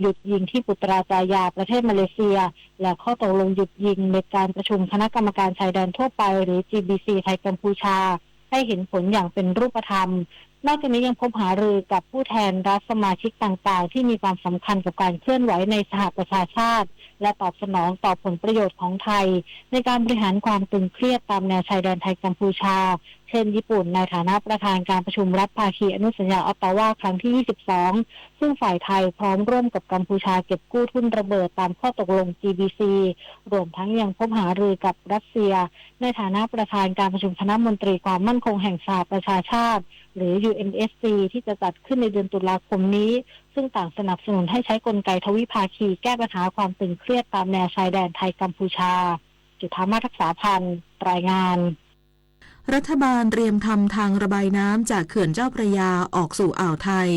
หยุดยิงที่ปุตราจายาประเทศมาเลเซียและข้อตกลงหยุดยิงในการประชุมคณะกรรมการชายแดนทั่วไปหรือ GBC ไทยกัมพูชาให้เห็นผลอย่างเป็นรูปธรรมนอกจากนี้ยังพบหารือกับผู้แทนรัฐสมาชิกต่างๆที่มีความสำคัญกับการเคลื่อนไหวในสหประชาชาติและตอบสนองต่อผลประโยชน์ของไทยในการบริหารความตึงเครียดตามแนวชายแดนไทยกัมพูชาเช่นญี่ปุ่นในฐานะประธานการประชุมรัฐภาคีอนุสัญญาออตตาวาครั้งที่ 22 ซึ่งฝ่ายไทยพร้อมร่วมกับกัมพูชาเก็บกู้ทุนระเบิดตามข้อตกลง GBC รวมทั้งยังพบหารือกับรัสเซียในฐานะประธานการประชุมคณะมนตรีความมั่นคงแห่งสหประชาชาติหรือ UNSC ที่จะจัดขึ้นในเดือนตุลาคมนี้ซึ่งต่างสนับสนุนให้ใช้กลไกทวิภาคีแก้ปัญหาความตึงเครียดตามแนวชายแดนไทยกัมพูชาจุฑามาศ รักษาพันธ์รายงานรัฐบาลเตรียมทำทางระบายน้ำจากเขื่อนเจ้าพระยาออกสู่อ่าวไทย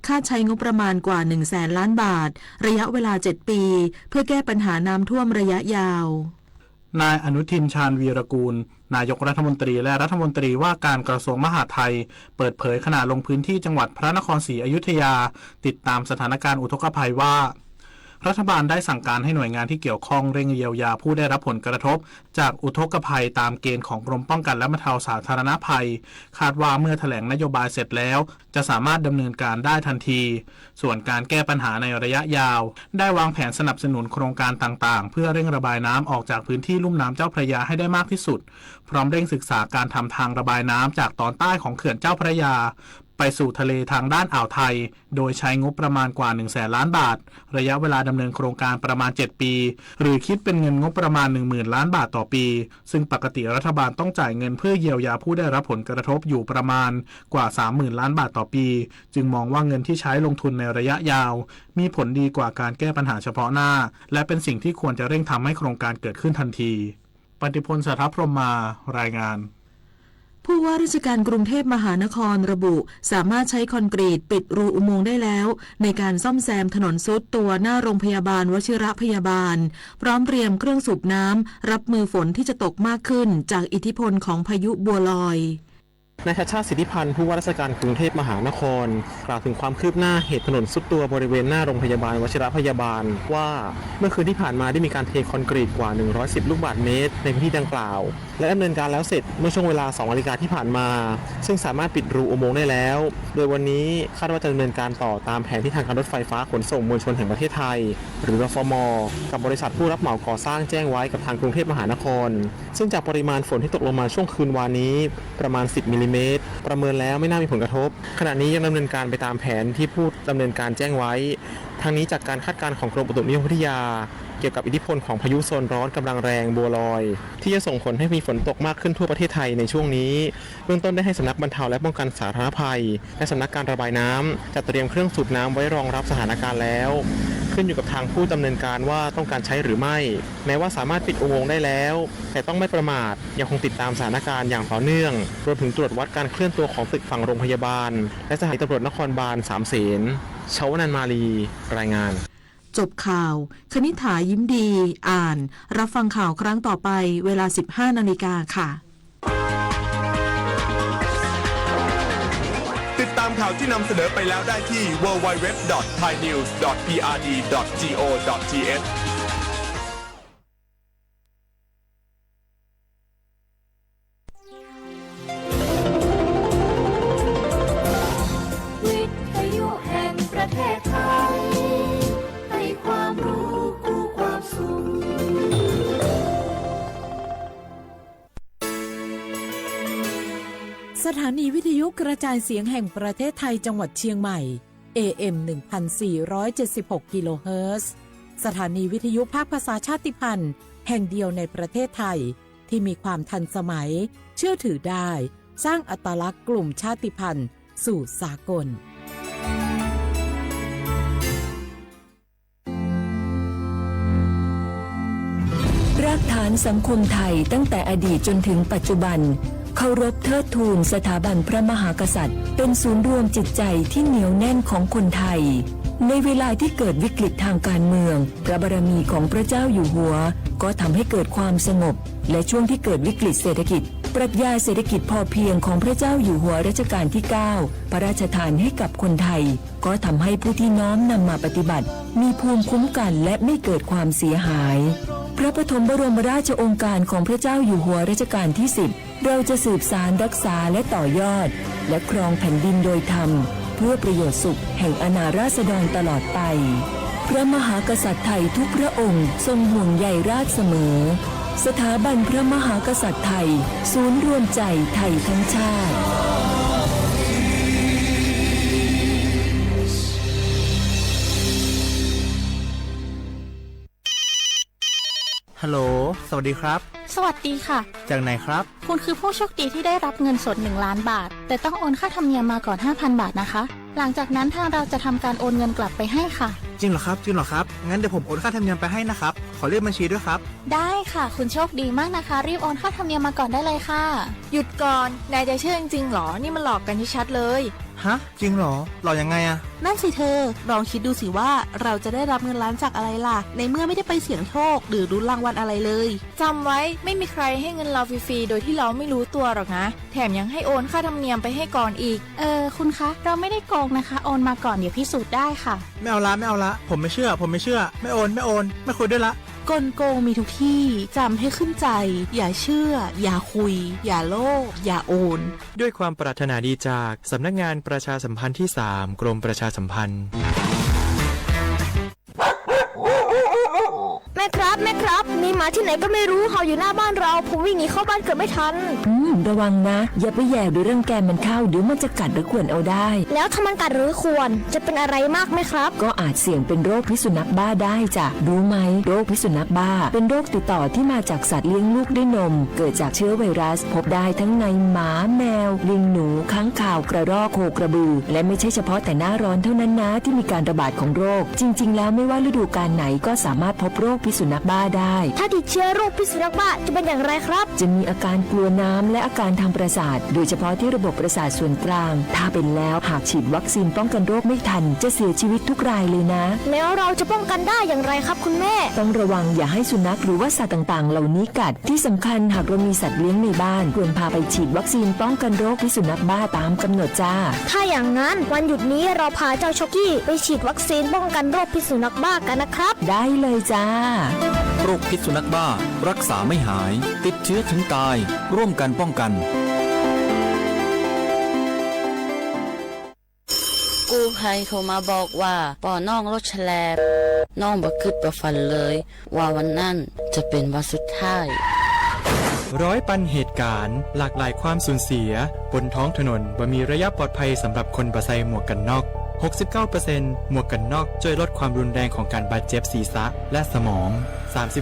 คาดใช้งบประมาณกว่า 100,000 ล้านบาทระยะเวลา 7 ปีเพื่อแก้ปัญหาน้ำท่วมระยะยาวนายอนุทิน ชาญวีรกูลนายกรัฐมนตรีและรัฐมนตรีว่าการกระทรวงมหาดไทยเปิดเผยขณะลงพื้นที่จังหวัดพระนครศรีอยุธยาติดตามสถานการณ์อุทกภัยว่ารัฐบาลได้สั่งการให้หน่วยงานที่เกี่ยวข้องเร่งเยียวยาผู้ได้รับผลกระทบจากอุทกภัยตามเกณฑ์ของกรมป้องกันและบรรเทาสาธารณภัยคาดว่าเมื่อแถลงนโยบายเสร็จแล้วจะสามารถดำเนินการได้ทันทีส่วนการแก้ปัญหาในระยะยาวได้วางแผนสนับสนุนโครงการต่างๆเพื่อเร่งระบายน้ำออกจากพื้นที่ลุ่มน้ำเจ้าพระยาให้ได้มากที่สุดพร้อมเร่งศึกษาการทำทางระบายน้ำจากตอนใต้ของเขื่อนเจ้าพระยาไปสู่ทะเลทางด้านอ่าวไทยโดยใช้งบประมาณกว่า 100,000 ล้านบาทระยะเวลาดำเนินโครงการประมาณ 7 ปีหรือคิดเป็นเงินงบประมาณ 10,000 ล้านบาทต่อปีซึ่งปกติรัฐบาลต้องจ่ายเงินเพื่อเยียวยาผู้ได้รับผลกระทบอยู่ประมาณกว่า 30,000 ล้านบาทต่อปีจึงมองว่าเงินที่ใช้ลงทุนในระยะยาวมีผลดีกว่าการแก้ปัญหาเฉพาะหน้าและเป็นสิ่งที่ควรจะเร่งทำให้โครงการเกิดขึ้นทันทีปฏิพล สัทธพรหมารายงานผู้ว่าราชการกรุงเทพมหานครระบุสามารถใช้คอนกรีตปิดรูอุโมงค์ได้แล้วในการซ่อมแซมถนนซุดตัวหน้าโรงพยาบาลวชิระพยาบาลพร้อมเตรียมเครื่องสูบน้ำรับมือฝนที่จะตกมากขึ้นจากอิทธิพลของพายุบัวลอยนายชัชชาติ สิทธิพันธ์ผู้ว่าราชการกรุงเทพมหานครกล่าวถึงความคืบหน้าเหตุถนนทรุดตัวบริเวณหน้าโรงพยาบาลวชิระพยาบาลว่าเมื่อคืนที่ผ่านมาได้มีการเทคอนกรีตกว่า110ลูกบาศก์เมตรในพื้นที่ดังกล่าวและดำเนินการแล้วเสร็จเมื่อช่วงเวลา 2 นาฬิกาที่ผ่านมาซึ่งสามารถปิดรูอุโมงค์ได้แล้วโดยวันนี้คาดว่าจะดำเนินการต่อตามแผนที่ทางการรถไฟฟ้าขนส่งมวลชนแห่งประเทศไทยหรือรฟม.กับบริษัทผู้รับเหมาก่อสร้างแจ้งไว้กับทางกรุงเทพมหานครซึ่งจากปริมาณฝนที่ตกลงมาช่วงคืนวานนี้ประมาณ10มิลลิเมตรประเมินแล้วไม่น่ามีผลกระทบขณะนี้ยังดำเนินการไปตามแผนที่ผู้ดำเนินการแจ้งไว้ทางนี้จากการคาดการณ์ของกรมอุตุนิยมวิทยาเกี่ยวกับอิทธิพลของพายุโซนร้อนกำลังแรงบัวลอยที่จะส่งผลให้มีฝนตกมากขึ้นทั่วประเทศไทยในช่วงนี้เบื้องต้นได้ให้สำนักบรรเทาและป้องกันสาธารณภัยและสำนักการระบายน้ำจัดเตรียมเครื่องสูบน้ำไว้รองรับสถานการณ์แล้วขึ้นอยู่กับทางผู้ดำเนินการว่าต้องการใช้หรือไม่แม้ว่าสามารถปิดอุโมงค์ได้แล้วแต่ต้องไม่ประมาทยังคงติดตามสถานการณ์อย่างต่อเนื่องรวมถึงตรวจวัดการเคลื่อนตัวของตึกฝั่งโรงพยาบาลและสถานีตำรวจนครบาล3 เสนชวนันท์ มาลีรายงานจบข่าวคณิษฐายิ้มดีอ่านรับฟังข่าวครั้งต่อไปเวลา 15 นาฬิกาค่ะติดตามข่าวที่นำเสนอไปแล้วได้ที่ www.thainews.prd.go.thสถานีวิทยุกระจายเสียงแห่งประเทศไทยจังหวัดเชียงใหม่ AM 1476 กิโลเฮิรตซ์สถานีวิทยุภาคภาษาชาติพันธุ์แห่งเดียวในประเทศไทยที่มีความทันสมัยเชื่อถือได้สร้างอัตลักษณ์กลุ่มชาติพันธุ์สู่สากลรากฐานสังคมไทยตั้งแต่อดีตจนถึงปัจจุบันเคารพเทิดทูนสถาบันพระมหากษัตริย์เป็นศูนย์รวมจิตใจที่เหนียวแน่นของคนไทยในเวลาที่เกิดวิกฤตทางการเมืองพระบารมีของพระเจ้าอยู่หัวก็ทำให้เกิดความสงบและช่วงที่เกิดวิกฤตเศรษฐกิจ ปรัชญาเศรษฐกิจพอเพียงของพระเจ้าอยู่หัวรัชกาลที่ 9 พระราชทานให้กับคนไทยก็ทำให้ผู้ที่น้อมนำมาปฏิบัติมีภูมิคุ้มกันและไม่เกิดความเสียหายพระปฐมบรมราชโองการของพระเจ้าอยู่หัวรัชกาลที่ 10เราจะสืบสานรักษาและต่อยอดและครองแผ่นดินโดยธรรมเพื่อประโยชน์สุขแห่งอาณาราษฎรตลอดไปพระมหากษัตริย์ไทยทุกพระองค์ทรงห่วงใยราชเสมอสถาบันพระมหากษัตริย์ไทยศูนย์รวมใจไทยทั้งชาติฮัลโหลสวัสดีครับสวัสดีค่ะจากไหนครับคุณคือผู้โชคดีที่ได้รับเงินสด1 ล้านบาทแต่ต้องโอนค่าธรรมเนียมมาก่อน 5,000 บาทนะคะหลังจากนั้นทางเราจะทำการโอนเงินกลับไปให้ค่ะจริงเหรอครับงั้นเดี๋ยวผมโอนค่าธรรมเนียมไปให้นะครับขอเลขบัญชีด้วยครับได้ค่ะคุณโชคดีมากนะคะรีบโอนค่าธรรมเนียมมาก่อนได้เลยค่ะหยุดก่อนนายจะเชื่อจริงๆหรอนี่มันหลอกกันชัดๆเลยฮะจริงเหรอหลอกยังไงอะนั่นสิเธอลองคิดดูสิว่าเราจะได้รับเงินล้านจากอะไรล่ะในเมื่อไม่ได้ไปเสี่ยงโชคหรือลุ้นรางวัลอะไรเลยจำไว้ไม่มีใครให้เงินเราฟรีๆโดยที่เราไม่รู้ตัวหรอกนะแถมยังให้โอนค่าธรรมเนียมไปให้ก่อนอีกคุณคะเราไม่ได้โกงนะคะโอนมาก่อนเดี๋ยวพิสูจน์ได้ค่ะไม่เอาละผมไม่เชื่อไม่โอนไม่คุยด้วยละกลโกงมีทุกที่จำให้ขึ้นใจอย่าเชื่ออย่าคุยอย่าโลภอย่าโอนด้วยความปรารถนาดีจากสำนักงานประชาสัมพันธ์ที่ 3 กรมประชาสัมพันธ์แม่ครับมีหมาที่ไหนก็ไม่รู้เห่าอยู่หน้าบ้านเราผมวิ่งหนีเข้าบ้านเกือบไม่ทันระวังนะอย่าไปแย่หรือรังแกมันเข้าเดี๋ยวมันจะกัดหรือข่วนเอาได้แล้วถ้ามันกัดหรือข่วนจะเป็นอะไรมากไหมครับก็อาจเสี่ยงเป็นโรคพิษสุนัขบ้าได้จ้ะรู้ไหมโรคพิษสุนัขบ้าเป็นโรคติดต่อที่มาจากสัตว์เลี้ยงลูกด้วยนมเกิดจากเชื้อไวรัสพบได้ทั้งในหมาแมวลิงหนูค้างคาวกระรอกโคกระบือและไม่ใช่เฉพาะแต่หน้าร้อนเท่านั้นนะที่มีการระบาดของโรคจริงๆแล้วไม่ว่าฤดูกาลไหนก็สามารถพบโรคพิษสุนัขบ้าได้ถ้าติดเชื้อโรคพิษสุนัขบ้าจะเป็นอย่างไรครับจะมีอาการกลัวน้ำและอาการทางประสาทโดยเฉพาะที่ระบบประสาทส่วนกลางถ้าเป็นแล้วหากฉีดวัคซีนป้องกันโรคไม่ทันจะเสียชีวิตทุกรายเลยนะแล้วเราจะป้องกันได้อย่างไรครับคุณแม่ต้องระวังอย่าให้สุนัขหรือว่าสัตว์ต่างๆเหล่านี้กัดที่สำคัญหากเรามีสัตว์เลี้ยงในบ้านควรพาไปฉีดวัคซีนป้องกันโรคพิษสุนัขบ้าตามกำหนดจ้าถ้าอย่างนั้นวันหยุดนี้เราพาเจ้าช็อกกี้ไปฉีดวัคซีนป้องกันโรคพิษสุนัขบ้ากันนะครับได้เลยจ้าโรคพิษสุนัขบ้ารักษาไม่หายติดเชื้อถึงตายร่วมกันป้องกันกู้ภัยโทรมาบอกว่าป่อน้องรถแฉลบน้องบ่คิดบ่ฝันเลยว่าวันนั้นจะเป็นวันสุดท้ายร้อยปันเหตุการณ์หลากหลายความสูญเสียบนท้องถนนบ่มีระยะปลอดภัยสำหรับคนบ่ใส่หมวกกันน็อก 69% หมวกกันน็อกช่วยลดความรุนแรงของการบาดเจ็บศีรษะและสมอง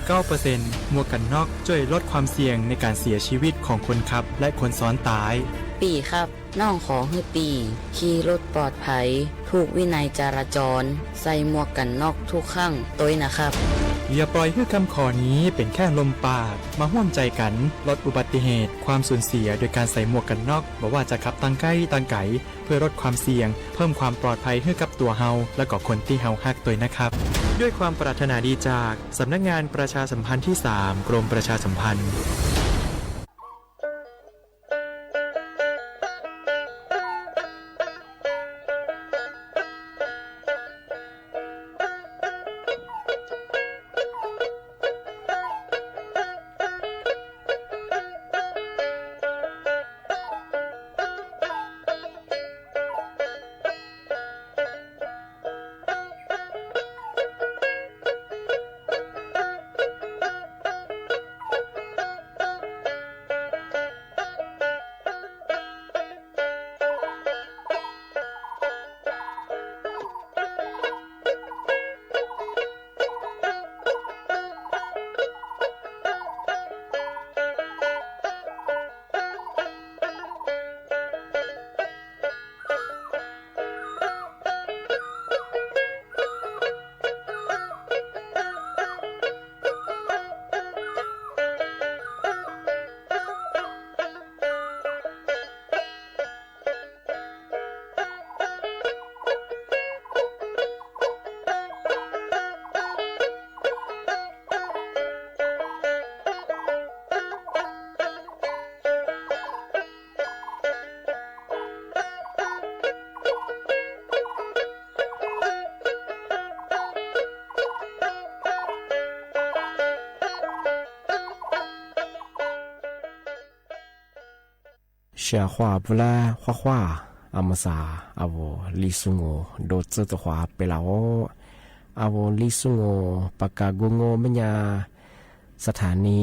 39% หมวกกันน็อกช่วยลดความเสี่ยงในการเสียชีวิตของคนขับและคนซ้อนท้ายปีครับน้องขอให้ปีขี่รถปลอดภัยถูกวินัยจราจรใส่หมวกกันน็อกทุกครั้งตัวนะครับอย่าปล่อยให้คำขอนี้เป็นแค่ลมปากมาร่วมใจกันลดอุบัติเหตุความสูญเสียโดยการใส่หมวกกันน็อกบอกว่าจะขับตั้งใกล้ตั้งไกลเพื่อลดความเสี่ยงเพิ่มความปลอดภัยให้กับตัวเฮาและก็คนที่เฮาฮักตัวนะครับด้วยความปรารถนาดีจากสำนักงานประชาสัมพันธ์ที่ 3 กรมประชาสัมพันธ์写画不啦画画阿么啥阿我李松我都知道画ไปแล้ว阿我李松我ปากกากุงโมญาสถานี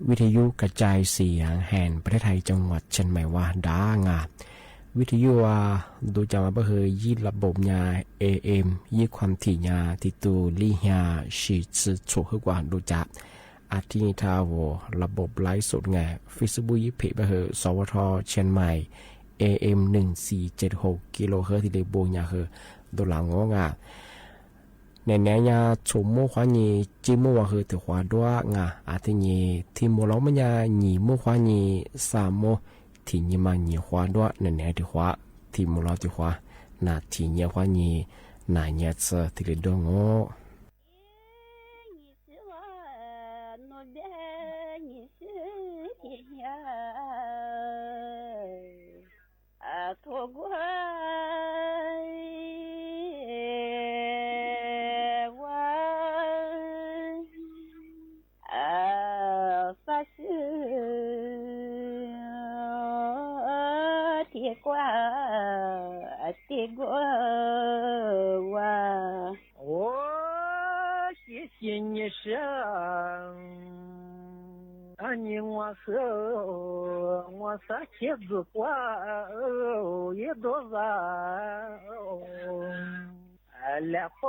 วิทยุกระจายเสียงแห่งประเทศไทยจังหวัดเชียงใหม่ว่าดางาวิทยุว่าดูจามาเบอร์ยี่ระบบยา AM ยี่ความถี่ยาติตูลี่ยาชีสืถูกกว่าดูจับอาทิตย์ทาวระบบไลฟ์สดไง Facebook ยี่เพจเบอร์สวทเชียงใหม่ AM 1476กิโลเฮิรตซ์ที่ได้โบยาเฮอดูหลังงาในนี้ยาชมโมควานีจิโมว่าคือถือว่าด้วยงาอาทิตย์ที่โมล้อมันยาหนีโมควานีสามโมที่นี่มาหนีควาด้วยในนี้ถือว่าที่โมล้อถือว่านาที่เนี่ยควานีนาเนี่ยเจอที่เดือดงอ我啥茄子瓜也多少，来花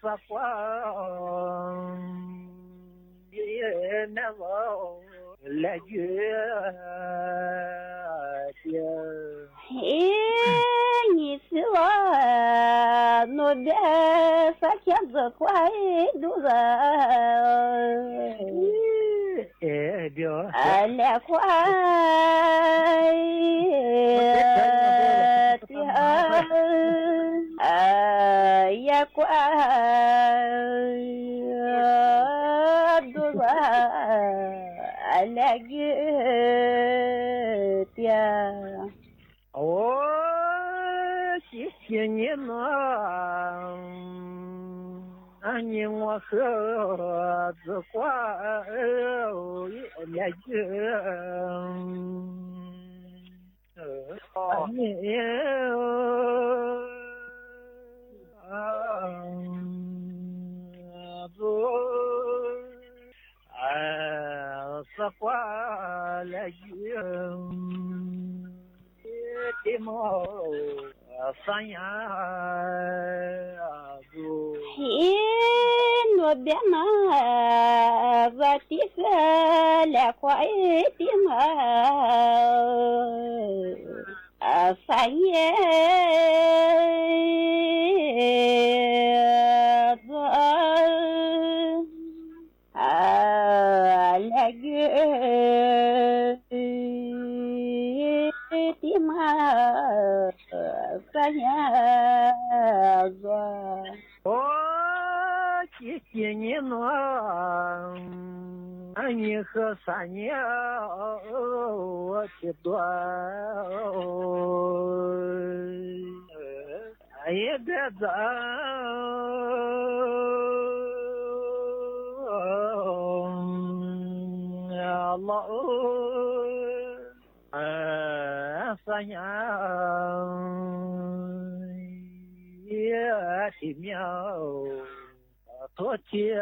啥花也难忘来月你是我我的啥茄子快多少来快也快多少来个的哦谢谢你呢你我和子瓜来个你子瓜来个的毛三呀子我别拿我的个来快的毛三呀子来个的毛三呀子谢谢你呢你和三年我去多也别走老三年也挺妙多天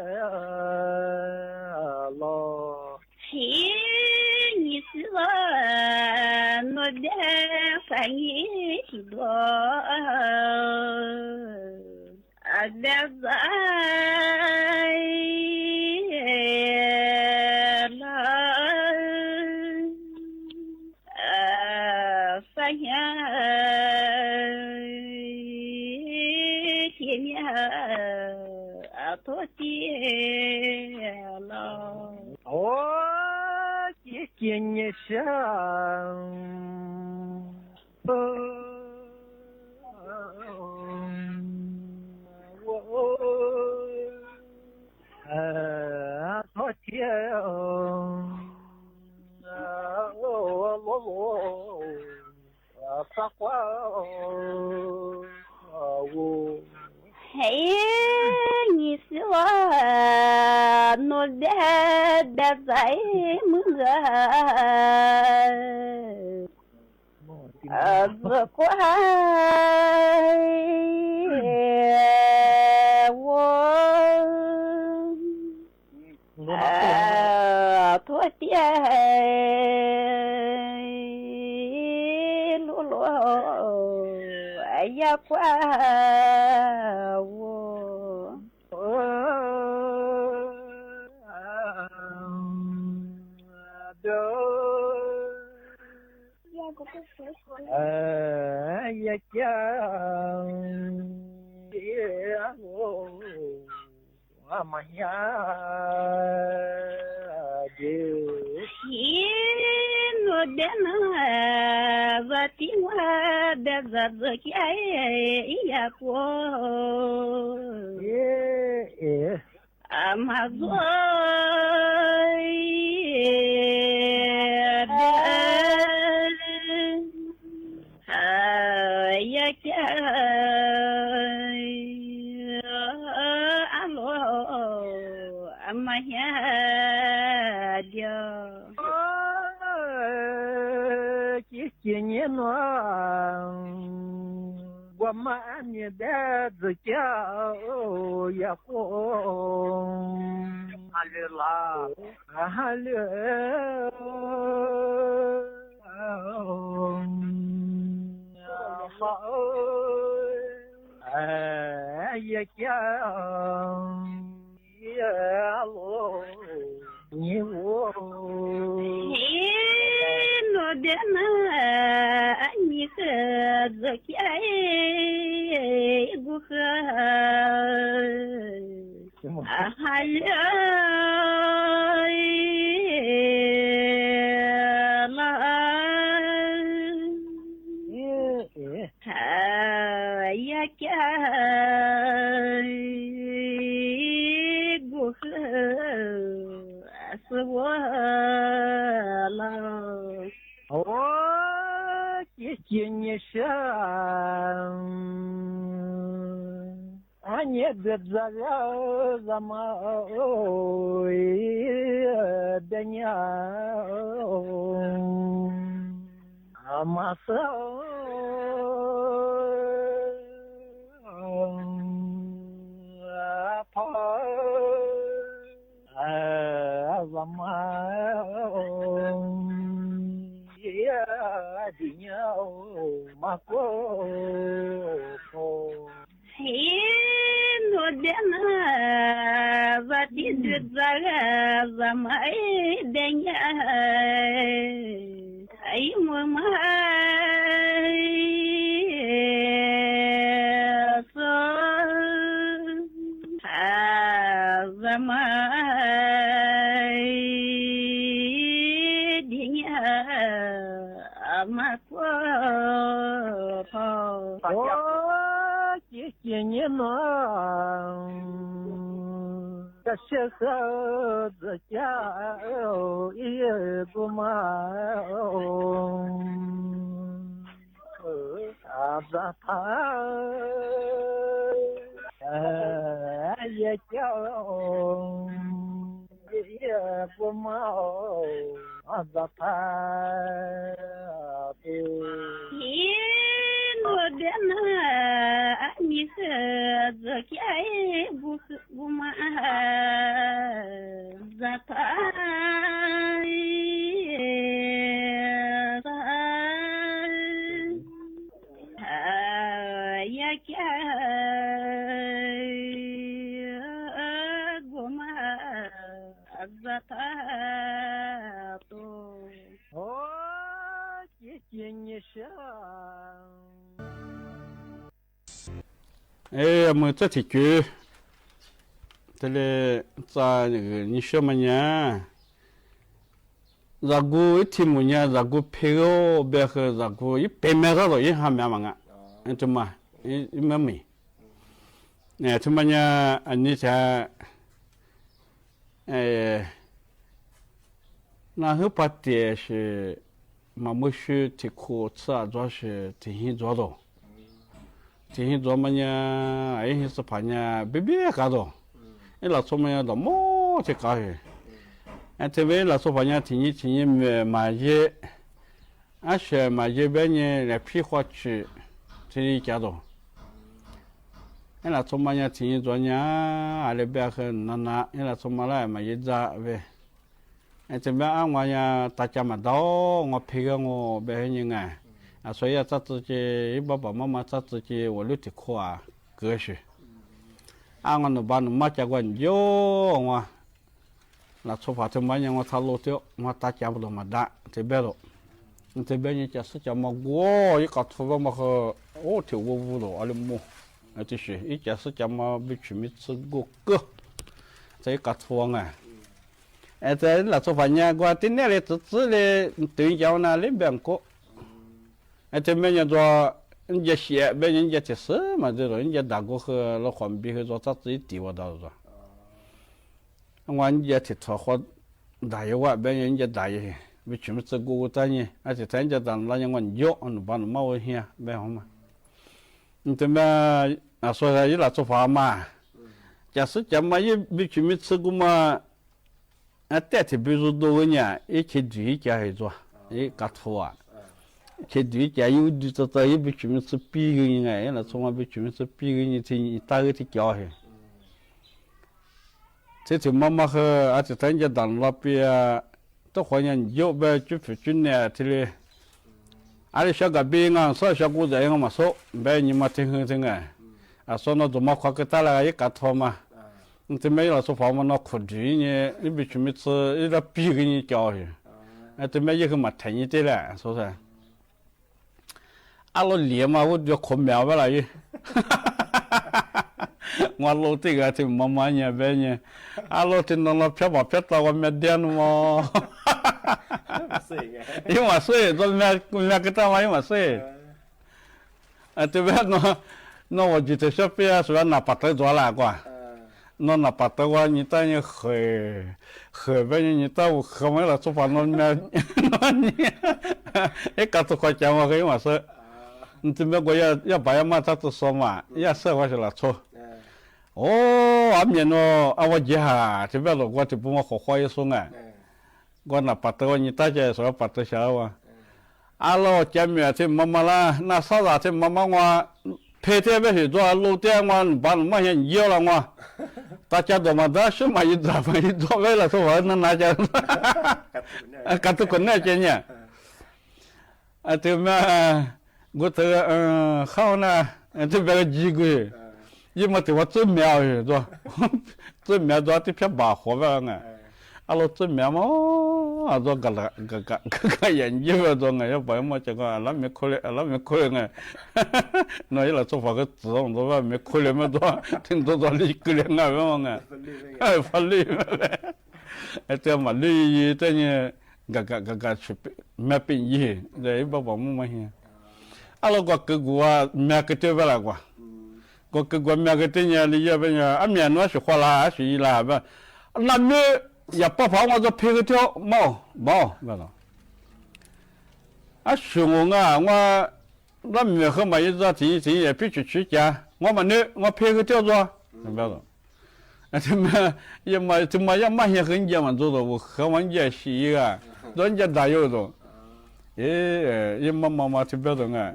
了你是我的三年挺多别在三年前面多天了谢谢你想多天啥话嘿，你是我诺的在么个？自怪我昨天露露哎呀怪我呀讲呀我嘛呀就我的那我的我的自己呀过嘛做呀家阿罗阿妈呀的，几年了，我们你的自家也过，阿勒啦，阿勒。呀讲呀罗你我我的那你和自己不和还呀家不和是我了，我谢你上，俺也别这个怎么的娘，阿妈说。怎么呀？的鸟马过嘿，我的那我的日子怎么的呀？哎，我妈说怎么？我谢谢你们，这时候自家也不忙，咋他也叫也不忙，咋他不。我的那你和自己不嘛咋他呀家我嘛咋他都谢谢你上。哎，么这几句，这里在那个你说么呢？然后一天么呢？然后配合别个，然后一白买个了，一下买嘛个，怎么？一买没？哎，怎么呢？你才，然后把的是，嘛么是提课吃啊，主要是提前做到。ทีนี้ตัวมันเนี่ยไอ้หิสพาเนี่ยเบี้ยกันตัวไอ้เราสมัยตัวโม่ที่กันไอ้ที่เวลาสมัยทีนี้มาเยอาเชื่อมาเยแบบนี้เลยพี่ขอชื่อที่นี่กันตัวไอ้เราสมัยทีนี้ตัวเนี่ยอะไรแบบนั้นนะไอ้เราสมัยมาเยจ้าเว้ไอ้ที่แบบอ่างว่าเนี่ยตัดจมาดองว่าพี่ก็งอแบบนี้ไง所以咱自己爸爸妈妈咱自己我留的苦啊，格式。俺那把那马家管有我，那出发这马年我他老掉，我大家不都没打，这边了，这边人家是叫么我一个出发么和我跳舞了，阿里么，这是一家是叫么被全面吃过个，这一个出发啊。这那出发年我今年的自的对叫那里边过。这边人做人家写，别人家提示嘛，这种人家大哥和老环比和做他自己地我到是我人家提出好大爷话，别人家大爷，别全部这个大爷，而且人家当那人我有，你把你毛线，别好嘛。你这边啊，说他一来做饭嘛，假使讲嘛，也别全部吃过嘛，代替比如多年，一起住一家去做，一搞土啊。这对家有的这也被全面是逼个人哎，那从来被全面是逼个人听打个的教训。这条妈妈和而且人家当那边都好像有呗，就不准呢，这里，而且小个别人说小姑子样嘛说，别你嘛听听哎，啊说那怎么快个打了一个头嘛，你这没有说房嘛那苦住呢，你被全面是一个逼个人教训，哎这没一个嘛听一点了，说是。阿老脸嘛，我就看苗不啦伊，我老这个就慢慢呢呗呢，阿老听到那飘吧飘到我面点嘛，因为水，做面个单位因为水，这边那我记得小别啊，说拿把头做了个，那拿把头啊，你当你喝呗你到我喝完了做饭那面，那你，一搞出块钱我可以嘛说。你这边我要把要嘛他都说嘛，要说话是了错。哦，俺面喏，我姐哈，这边了我就不我好话一说啊，我那把头你大家说把头小啊，阿老见面这妈妈啦，那啥子这妈妈我陪天别去做，老爹我把你妈先要了我，大家都嘛在什么一做嘛一做为了说我那哪家，干都跟那见呢，对嘛。我这个好呢，这边个几个月，因为对我做苗是吧？做苗做的偏把活吧呢，阿拉做苗嘛，啊做个研究啊做呢，要不然么这个那没可能呢，那伊拉做法个自动做法没可能么做，听做理可能啊么呢，法律嘛呗，这嘛律这呢个去没变异，这一把把么些。阿拉个个啊，面个对不啦个，个面个对呢，你要不呢？啊面我是花啦，是伊啦不？那面也不怕我这配个条毛，不了。啊，是我啊，我那面和嘛一只提也必须去家，我们呢，我配个条做，明白了？啊，这么也嘛些很简单做的，我和我家是一个，人家大有的，也嘛特别的啊。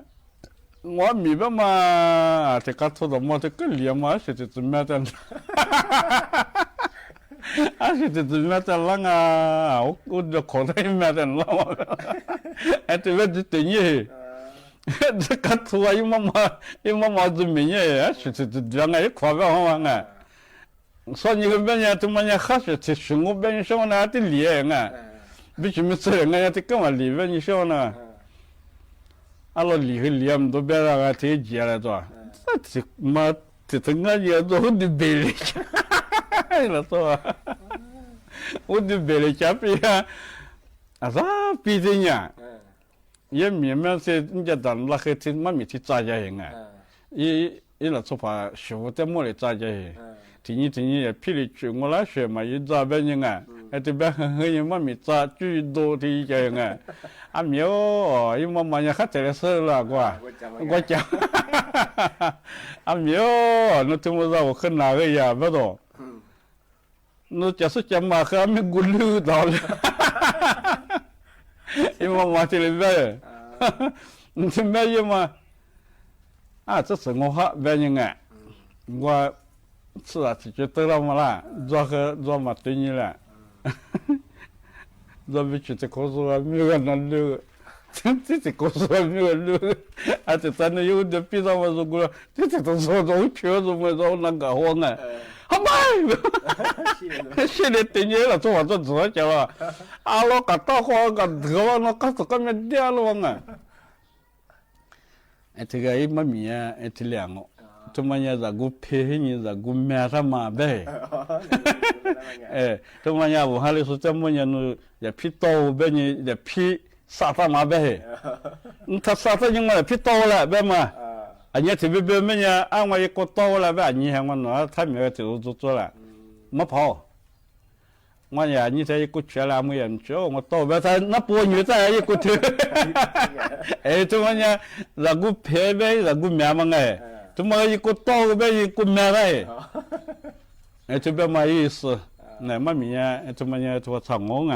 我明白嘛，这个做的么这个脸嘛是这怎么的？是这怎么的了啊？我就看到一面的了，这边就等于，这个做啊，一妈妈做咩嘢？是这两个一块不好玩啊？所以你个别人怎么样还是这生活别人说呢的脸啊？必须没做人啊，这干嘛里边你说呢？阿拉离开2多别那个太急了，是吧？这妈这整个也做我的背了，了是吧？我的背了下边啊，啥背着呢？也明明是人家当那个天妈咪去抓家人啊，一那做法师傅在么里抓家人，天也霹雳去我那学嘛，一抓别人啊，这边很有么米杂最多的一个人啊没有因为嘛也看这个事了我讲啊没有那怎么让我看哪个呀不懂那就是讲嘛还没顾虑到了因为嘛这里边你这边有嘛啊这是我哈边人我是啊就觉得了嘛啦做嘛对你了做不去这告诉我没有能力这告诉我没有能力啊这真的有点比较我说过这都说我确实我说那个我好嘛现在对你了做我这做叫啊啊我搞到我搞得我那搞这个没掉了我这个一没米这两个怎么样在古配你在古面上嘛呗怎么样我还是说怎么样呢也批刀呗你也批杀他嘛呗他杀他因为批刀了呗嘛你这边么呀按我一个刀了呗你看我那他没有做了没跑我呀你这一个缺了没人缺我刀呗他那不女在一个头怎么样在古配呗在古面嘛怎么一个刀呗一个面嘞这边嘛意思那么米呀怎么样做成功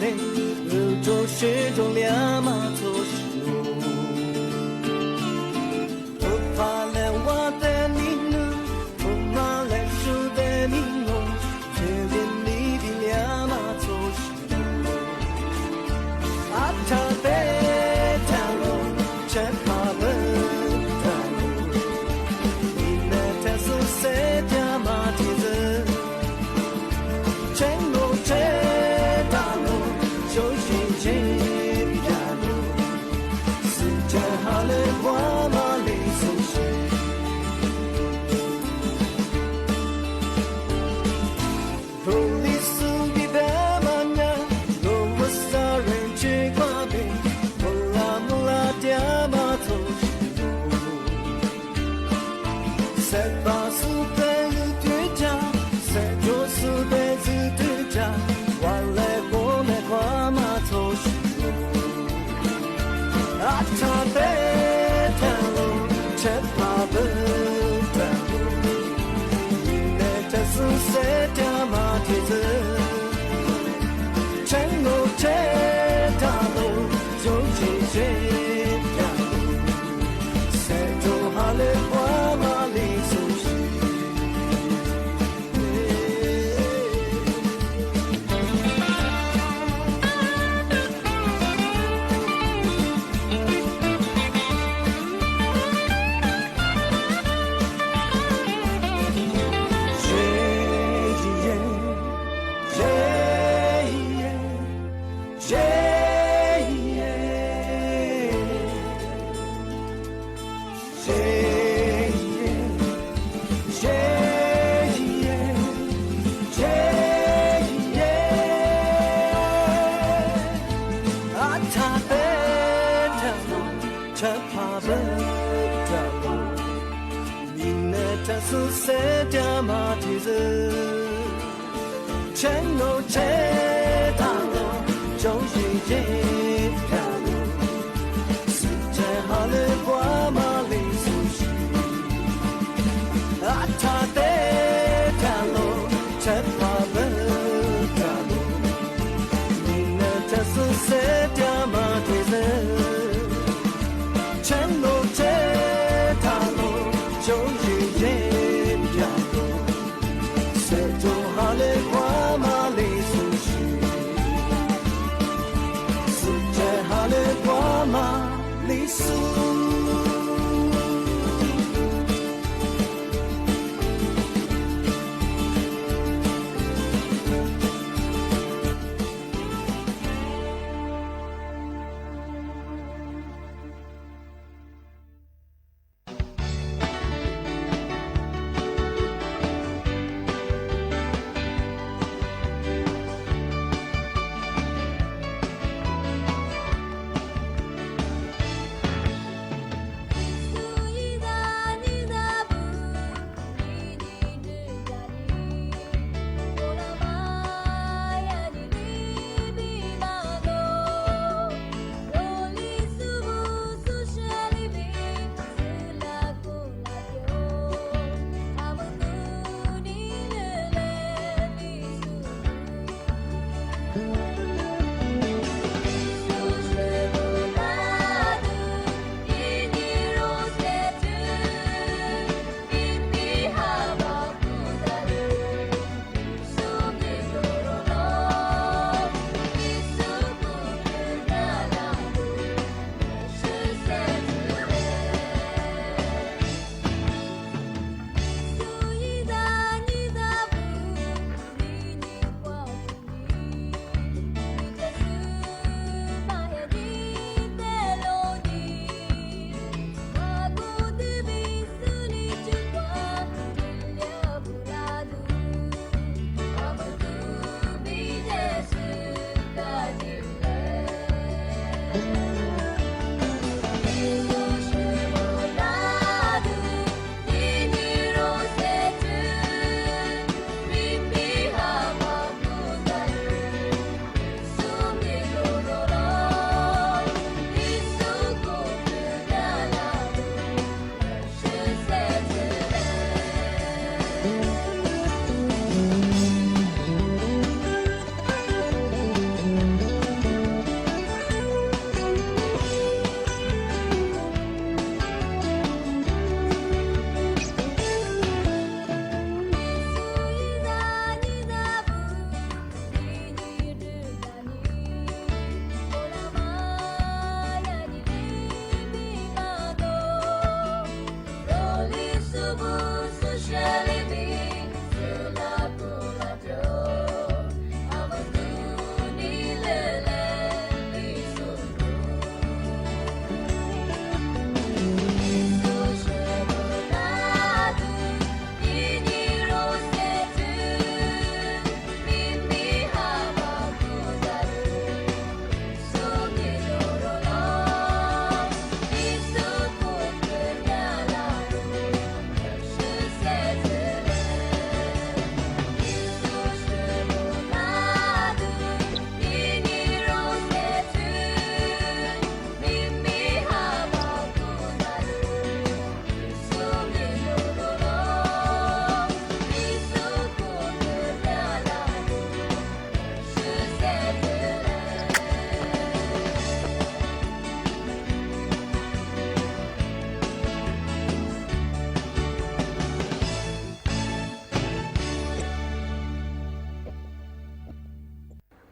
嘞，日中水中两马做事路，不怕来我的你呢，不怕来树的你呢，却连你的两马做事路，啊他的条路，却怕不条路，你那他是谁家马蹄子？全路全大路，就行前边路，世界好了我马里苏西，路里苏比白马娘，路我杀人去挂背，木拉爹马走西路，塞巴苏的对家，塞着苏的。我来过来qua马走西路，啊他的条路，却怕不条路，你那这是谁家马蹄子？全路全大路，就进谁条路？谁就好了qua马里苏西。全路全大路，就是这条路，世界好了qua马里苏西，啊他的条路，却怕不条路，你那这是谁家马蹄子？全路全大路，就是这条路。谁就好了qua马里苏西，世界好了qua马里苏。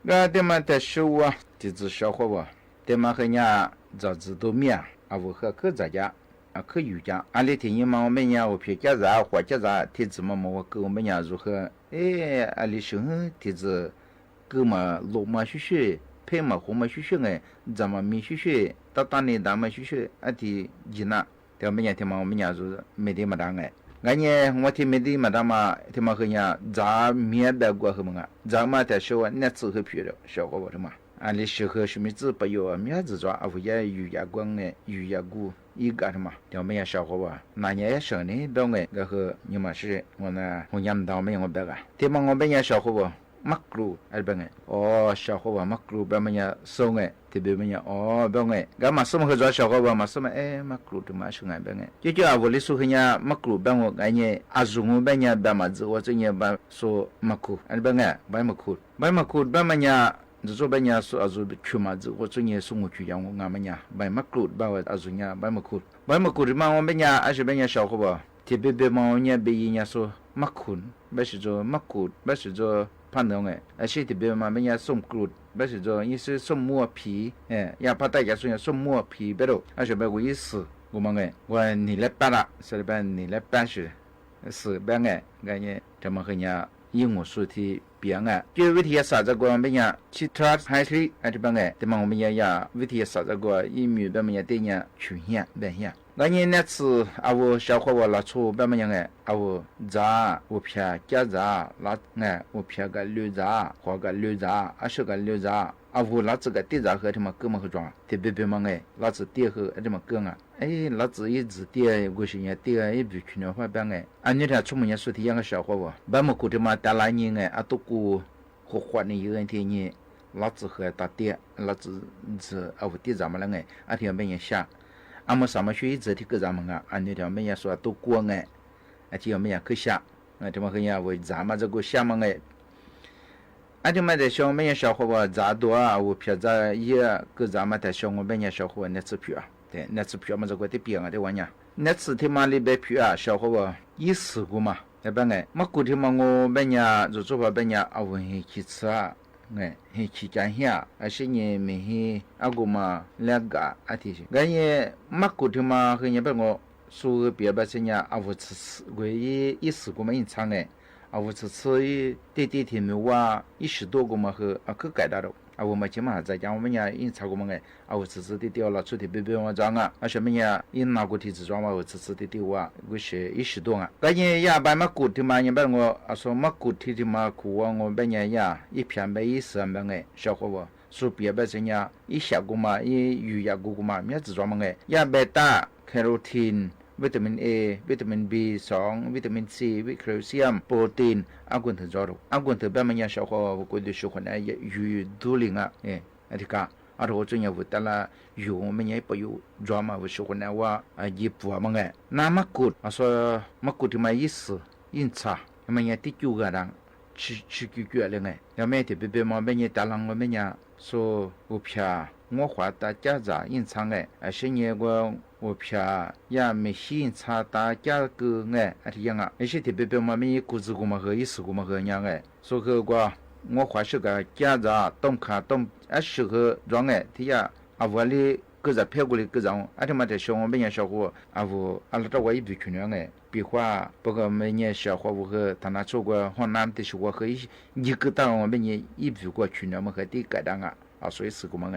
个他妈的手啊，就是小伙吧，他妈和伢早知道面啊，我和可咋家啊，可有家，阿里天嘛我们伢我偏家啥或家啥，天子嘛我跟我们伢如何？哎，阿里生天子哥嘛落嘛学学，配嘛红嘛学学哎，咱们没学学，到年咱们学学，阿天济那，他们伢天嘛我们伢如没得嘛当哎。俺呢，我听没得嘛，他妈他妈和伢咋面白过后嘛，咋嘛在说那次和皮了，小伙子嘛，俺的时候什么子不有面子抓，啊，我也有眼光哎，有眼骨，一个的嘛，他们也小伙子，那年也生呢，当哎，然后你们是我呢，我养到没我白个，他妈我们也小伙子。马路哎不哎，哦小伙子马路别么呀送哎，特别么呀哦别哎，干嘛什么和做小伙子嘛什么哎马路的嘛送哎别哎，就叫我的说和呀马路别我哎呢，阿叔我别呀别嘛子，我这呢别说马路哎别哎，别马路别么呀，就说别呀说阿叔去嘛子，我这呢送我去养我俺们呀，别马路别我阿叔呀别马路的嘛我别呀，还是别呀小伙子，特别嘛我呢别人说马路，别是做马路，别是做。判断哎，而且特别嘛，人家送骨，不是说你是送磨皮，哎，也怕大家说要送磨皮不咯，而且别我意思，我们哎，我你来办了，是办你来办是办哎，感觉他们和人家英文说的别哎，就为题啥子个人家其他还是哎这办哎，他们我们也为题啥子个英语他们也对人出现变现。俺年那次啊，我小伙我拉出别么样哎，啊我咋我偏家咋拉哎，我偏个六咋或个六咋，啊是个六咋，啊我拉这个地咋和他们哥们合装，特别别么哎，拉这地和这么哥啊，哎拉这一直地我是也地一比去年话别哎，俺那天出门也说的样个小伙我，别么过他妈打拉年哎，啊都过和换的有人天呢，拉这和打地，拉这啊我地咋么了哎，啊天别人下。俺们上么学一直的个咱们啊，俺那条没人说都过哎，而且没人去下，俺他妈和人为咱们这个下么哎，俺他妈在小没人小伙吧，咋多啊？我偏在也个咱们在小我没人小伙那次票，对，那次票嘛这个得变啊的玩意，那次他妈里边票啊，小伙吧一试过嘛，对吧哎？么过天嘛我没人就做法没人啊问去吃啊。哎，嘿，去讲下，而且呢，没嘿，阿个嘛，两个阿提些，俺也马过头嘛，和人别我说别把些呢，阿我吃，我一时个嘛一场哎，阿我吃一点天没哇，10多个嘛和阿去改大了，啊我们起码在家我们呢一查过嘛哎，啊我吃的掉了，出的别我装啊，啊什么呢，一拿过提子装嘛，我吃的掉啊，我是10多啊，俺也也把马过头嘛，人别我啊说马过头的嘛，苦啊我别呢呀，一片白一时别哎，小伙子。说别别这样，一下过嘛，一鱼呀过嘛，面子装嘛哎，呀贝塔、carotin、维他命 A、维他命 B2、维他命 C、维克西姆、protein， 阿滚头做了，阿滚头别么样小伙我过去说话呢，鱼多灵啊，哎，阿这个，阿我最近我得了鱼，我们也不有装嘛，我说话呢我啊一步啊嘛哎，那么过，啊说么过的嘛意思，因差，我们也第9个人。吃了哎，要买的别嘛，别人打浪我们呀，说我偏我花大家子隐藏哎，而且呢我偏也没现查大家个哎，啊这样啊，而且特别嘛，没股子个嘛和一时个嘛和样哎，所以个我花是个家子动看动，啊适合装哎，这样啊我哩个在骗过来个种，啊他妈在小我们家小伙啊我啊拉到我一笔去年哎。比划不过每年小伙我和他那做过河南的是我和一个当我们年一比过去年我们和第个当啊所以是个么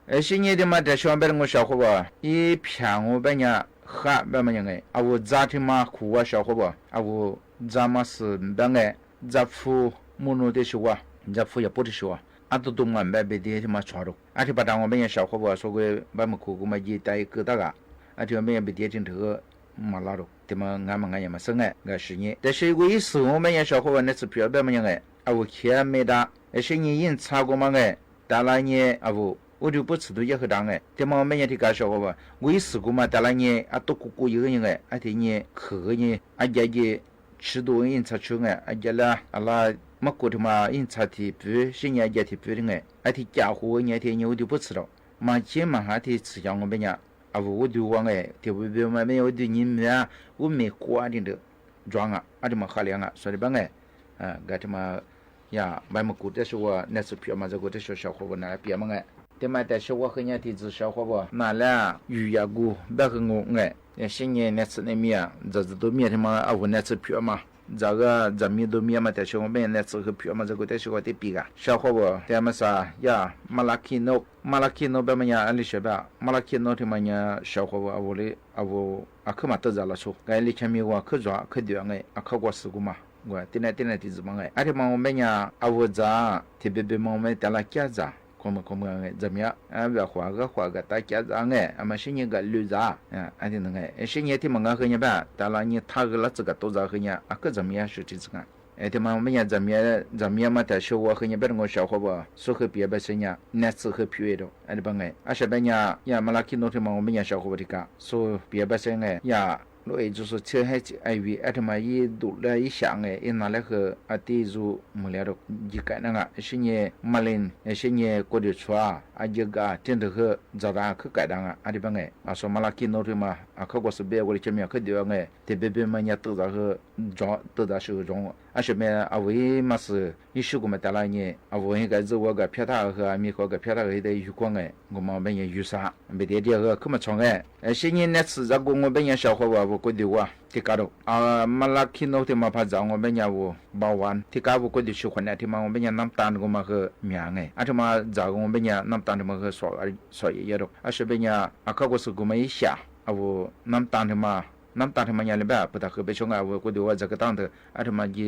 哎新年的嘛在上边我小伙吧一片我们年哈别么样哎啊我咋的嘛苦啊小伙吧啊我咋嘛是别哎咋付木诺的是我咋付也不的是我啊都东安别的嘛传了啊这把当我们年小伙吧说过把么苦嘛一带个大个啊这没别的真头马拉了他们俺们也没生哎，俺是你。但是我一时我们也小伙伴那次表白么样哎，啊我看没打，而且你印查过嘛哎，打了你啊我就不吃都也很大哎。他们我们也提个小伙伴，我一时过嘛打了你啊都过一个人哎，啊对你喝你啊家的吃多印查出哎，啊家啦啊啦么过的嘛印查的不是人家的不的哎，啊的家伙人家我就不吃了，嘛起嘛还得吃上我们家。啊我就往哎，特别嘛没有对你们啊，我没挂定的装啊，啊这么好量啊，所以吧哎，啊，这么呀白么古的是我那次票嘛这个的是小伙伴那别么哎对嘛但是我和人家的小伙伴那了鱼呀股别个我哎新年那次那面这都面他妈啊我那次票嘛这个咱们都面嘛但是我们那次和票嘛这个的是我的比个小伙伴他们啥呀马拉基诺别么呀ali是吧马拉基诺他们呀小伙伴我的我啊可嘛得着了说该里前面我可抓可丢哎啊可过事故嘛我天天的子嘛哎而且嘛我们呀啊我咋特别嘛我们带了家咋como怎么样啊别花个大家子哎啊嘛新年个绿咋啊安定哎新年天嘛个和人吧当然你他个了这个都咋和人啊个怎么样是这个哎天嘛我们呀怎么样嘛但是我和人别我小伙伴说和别是呢那次和皮的哎的帮哎啊是别呀嘛拉基诺天嘛我们呀小伙伴的个说别是哎呀所以就是车还哎为哎他妈一读了一想哎一拿来和啊地主没了的一个那个是你马林是你过的出啊一个真的和早上去改当啊啊的帮哎啊说马拉基诺的嘛啊可过是别过的前面去的哎特别嘛人都在和装都在手中啊是面啊为嘛是一时过嘛带来呢啊我应该是我个票他和米和个票他和的有光哎我们本也有啥没得这个可么创哎是你那次在我本也小伙伴我过的哇ที่กาดมาลักขินโนที่มาพาจางเป็นยาวบาวันที่กาบุกดิชุขวัญที่มาเป็นยาน้ำตาลก็มาคือเมียงไงอาจจะมาจางเป็นยาน้ำตาลที่มาคือสอยเยอะดอกอาจจะเป็นยาอาเขาก็สุกุมาอีชาเอาน้ำตาลที่มายาเลยแบบพุทธคือไปชงเอาก็ดูว่าจะกระตั้งเถอะอาจจะมาจี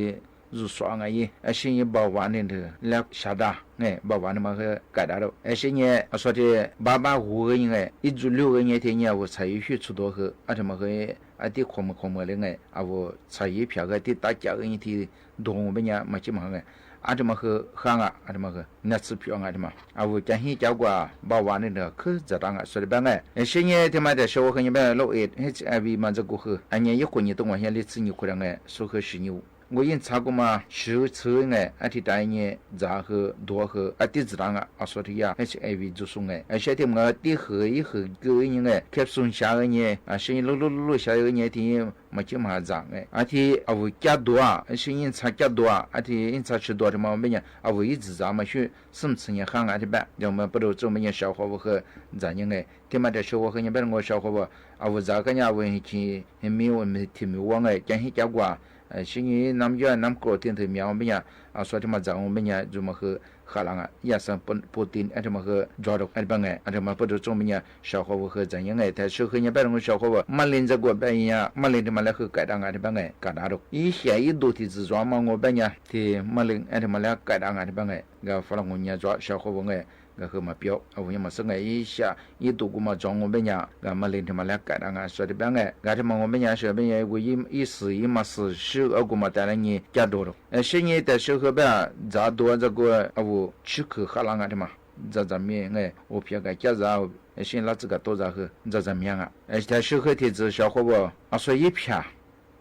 รูสวงไงไอ้สิ่งบาวานนี่เถอะแล้วชาดาไงบาวานมาคือกัดดอกไอ้สิ่งส่วนที่บ้าหัวยังไงอีจุลิวยังที่เนี่ยว่าใช้ชีวิตสุดตัวคืออาจจะมาคือ啊，啲科目咧个，啊我产业票个啲大家个一天动物呀，嘛起嘛个，啊这么个行啊，啊这么个那次票啊这么，啊我讲起交过包完的可咋当啊，说的办个，现在他妈的小伙和你们老爱，HIV 嘛这个去，俺年一过年都往下里吃牛可能个，说和是牛。我因查过嘛，手车哎，啊ที่ได้เนี่ยจะ和多和啊ที่自然啊，啊说的呀，HIV 就是哎，而且他们的和一和个人哎，开松下个呢，啊，是路下个呢，ที่嘛就嘛长哎，啊ที่啊我加多啊，是因查加多啊，啊ที่因查吃多的嘛，没呢，啊我一直在嘛去甚至呢行啊的办，要么不都做么呢小伙和咋样哎，他妈的小伙和你别我小伙吧，啊我咋个呢我去没有没听没忘哎，讲起加过。是因南越南国天头苗么呀，啊说他妈讲我们呀，怎么和荷兰啊，也是不定，啊怎么和抓到啊帮哎，啊怎么不都做么呀，小伙和怎样哎，但是和人别人小伙马林这个边呀，马林他妈来和改当啊的帮哎，改打到，以前一多的自抓嘛我边呀，的马林啊他妈来改当啊的帮哎，个弗朗我人抓小伙哎。个和嘛标，啊我也嘛生个一下，一度过嘛装我们家，个嘛领他嘛来改当啊，说的办个，个他嘛我们家说边呀，我一时一嘛是12个嘛带来你加多了，现在的时候吧，咋多这个啊我吃口喝啷个的嘛，咋面哎，我偏个加咋，现在这个多咋和咋面啊，在时候的这小伙伴啊说一片，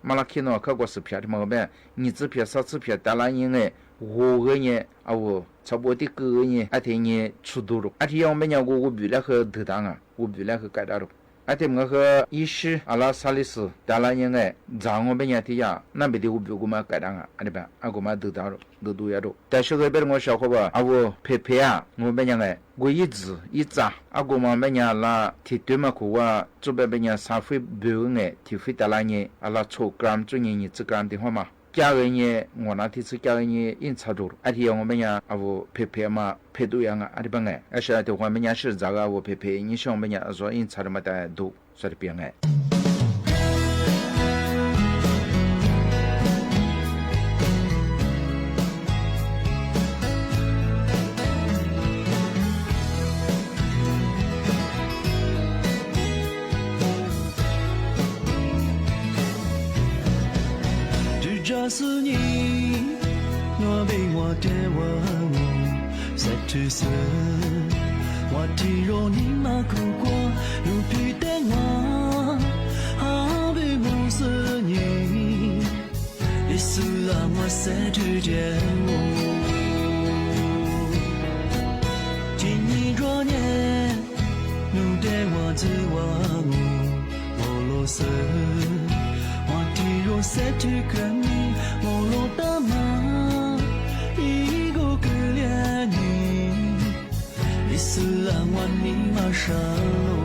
马拉看到看过视频的嘛边，你这片啥这片带来你哎。我个呢，啊我差不多的个呢，啊天呢出多了，啊天我们讲我比那个得当啊，我比那个改大了，啊天我和一时阿拉萨利斯带来人哎，让我们讲的呀，那边的我比我们改当啊，啊对吧？啊我们得当了，得多呀多，但是个别我小伙伴啊我陪啊，我们讲哎，我一直一扎，啊我们讲啦，提对嘛苦啊，这边讲三回标哎，提回带来呢，阿拉抽gram做人1gram的话嘛。家人呢，我那天是家人呢，因差多了。而且我们呀，啊我陪嘛，陪都样啊，啊的帮哎，而且的话，我们呀是这个我陪，你像我们呀说因差的嘛的多，说的别哎。这是你，我被我的我在褪色，我体肉你马苦过，如皮的我，好被我是你，也是让我在褪见我，今年若年，努的我自我罗色。我体肉在褪干你，我落的马。你马上路。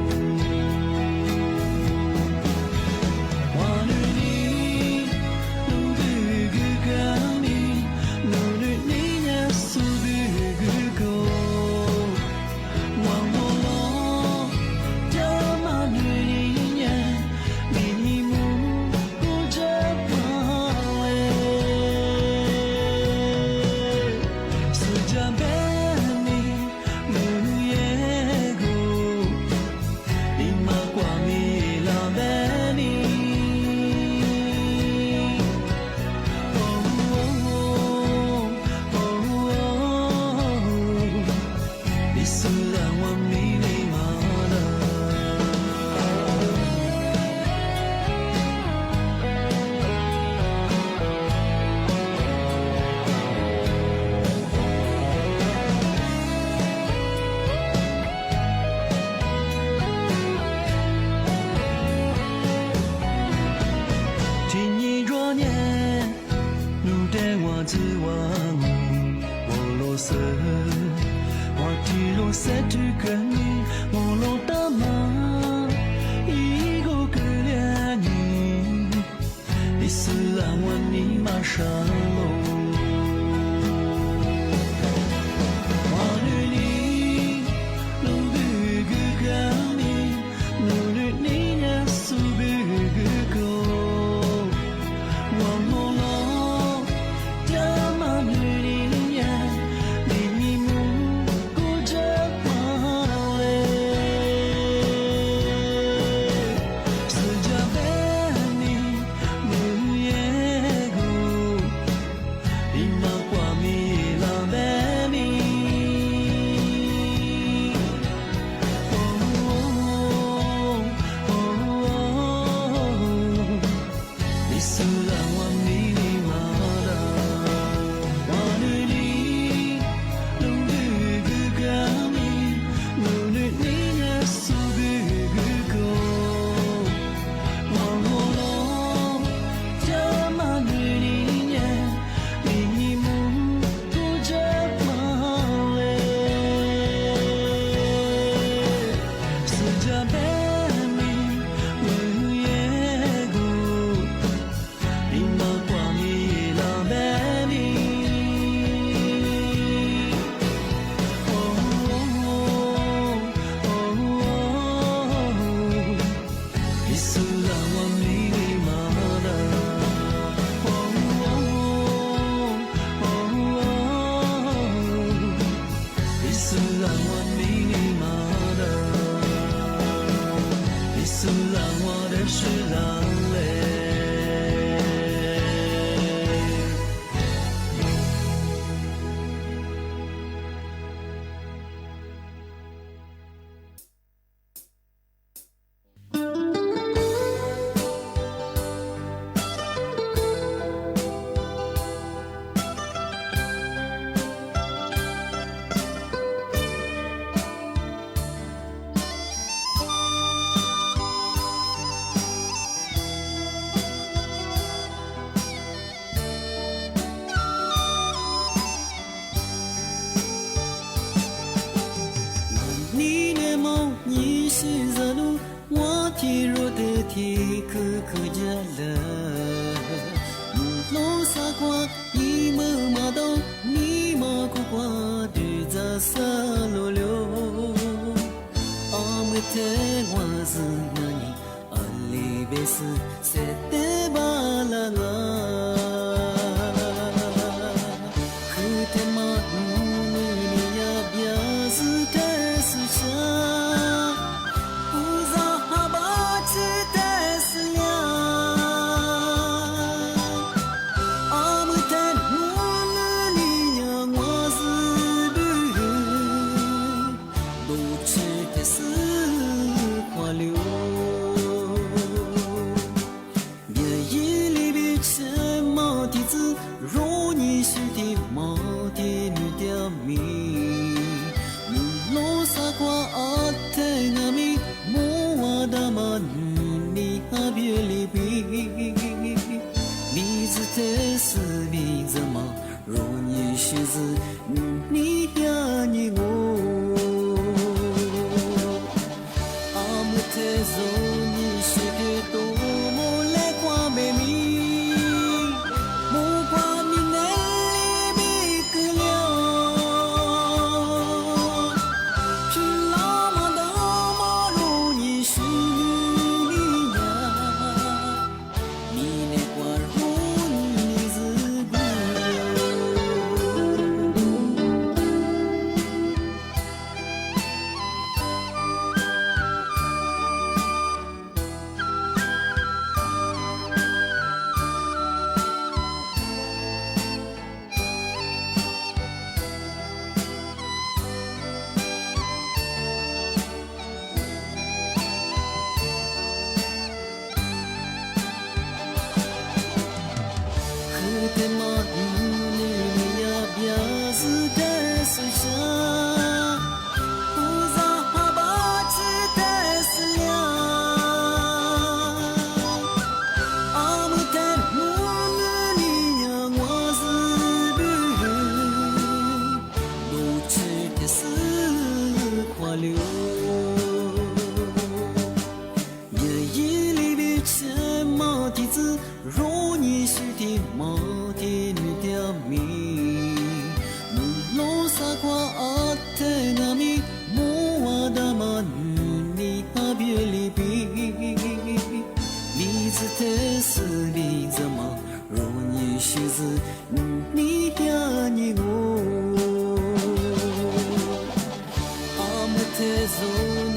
你呀你我。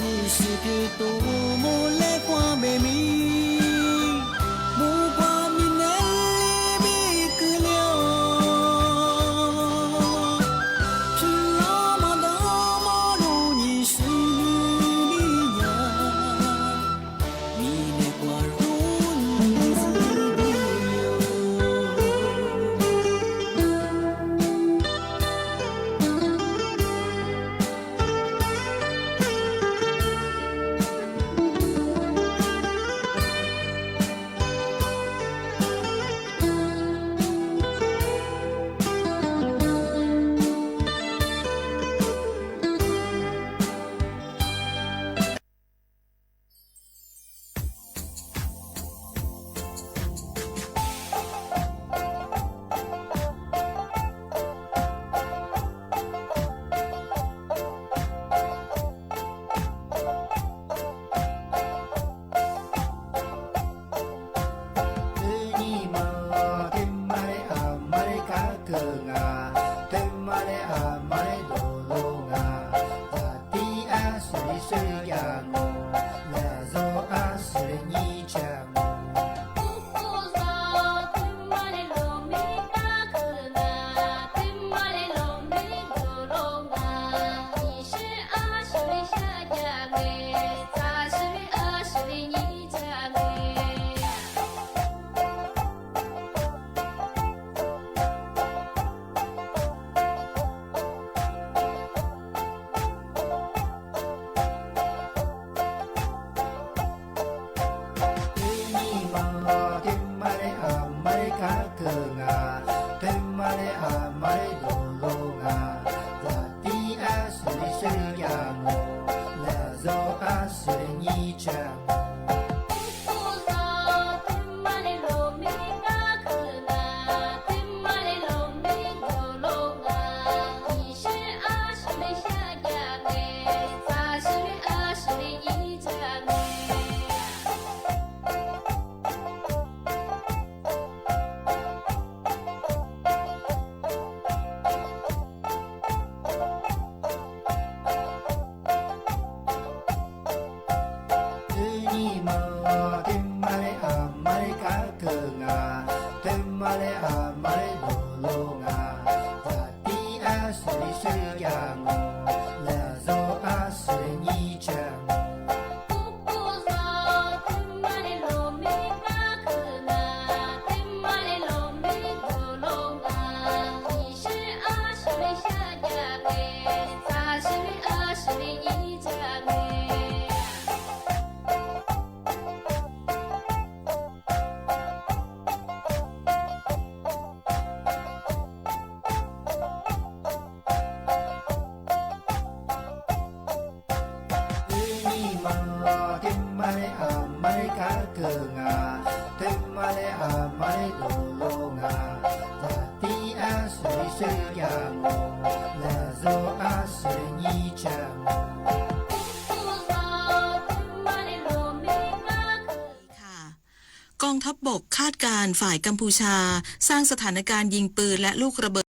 你是个多么来花美丽，不管你哪里个了，是那么的马路你是你呀，你那花如你自不由。กองทัพบกคาดการณ์ฝ่ายกัมพูชาสร้างสถานการณ์ยิงปืนและลูกระเบิด